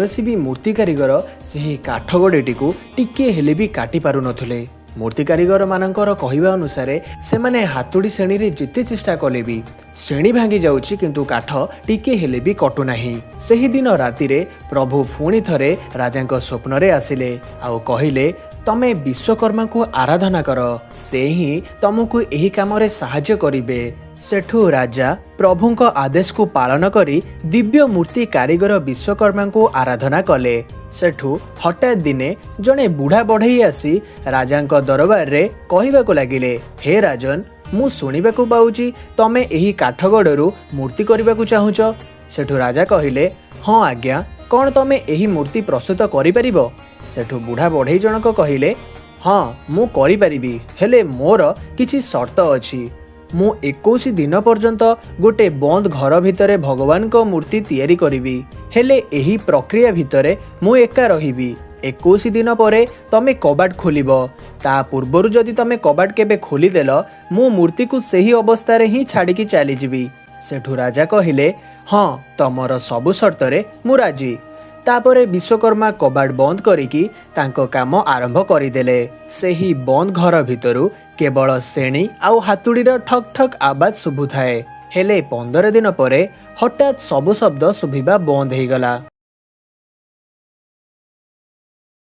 कौनसी भी मूर्ति कारीगर से काठगड़ेटी को टिके हेले भी काटी पारु नथुले। मूर्ति कारीगर मानकर कहवा अनुसार से माने हातुड़ी श्रेणी रे जिते चेष्टा कले भी श्रेणी भांगी जाउछि किंतु काठ टिके हेले भी कटु नाही। सही दिन राति रे प्रभु पुणी थरे राजांक स्वप्न रे आसिले आउ कहिले तमे विश्वकर्मा को आराधना कर से ही तुमको एही काम रे सहाय्य करिवे। सेठू राजा प्रभुंक आदेश को पालन करी दिव्य मूर्ति कारीगर विश्वकर्मा को आराधना कले। सेठू हठात दिने जड़े बुढ़ा बढ़ई आसी राजांक दरबार रे कहवाको लागिले, हे राजन मु शुणिबाकू पाउची तमे एही काठगड़रू मूर्ति करबाकू चाहुच। सेठू राजा कहिले, हाँ आज्ञा, कौन तमे एही मूर्ति प्रस्तुत करि परिबो? सेठू बुढ़ा बढ़ई जनक कहिले, हाँ मु करि परिबी, हेले मोर किछि शर्त अछि। मु 21 दिन पर्यंत गोटे बंद घर भितरे भगवान को मूर्ति तैयारी करिबी, हेले एही प्रक्रिया भितरे मु एका रहिबी। 21 दिन परे तमे कबाट खोलिबो, ता पूर्वरु जदि तमे कबाट केबे खोलिदेल मु मूर्ति को सही अवस्था रे ही छाड़ी की चली जीवी। सेठू राजा कहिले, हाँ तमर सबु शर्त रे मु राजी। तापरे विश्वकर्मा कबाट बंद करिकी तांको काम आरंभ करिदेले। सेही बंद घर भितरु केवल श्रेणी आउ हातुड़ीर ठक ठक आवाज शुभुथाए, हेले 15 दिन परे हठात सबु शब्द शुभिबा बंद हो गला।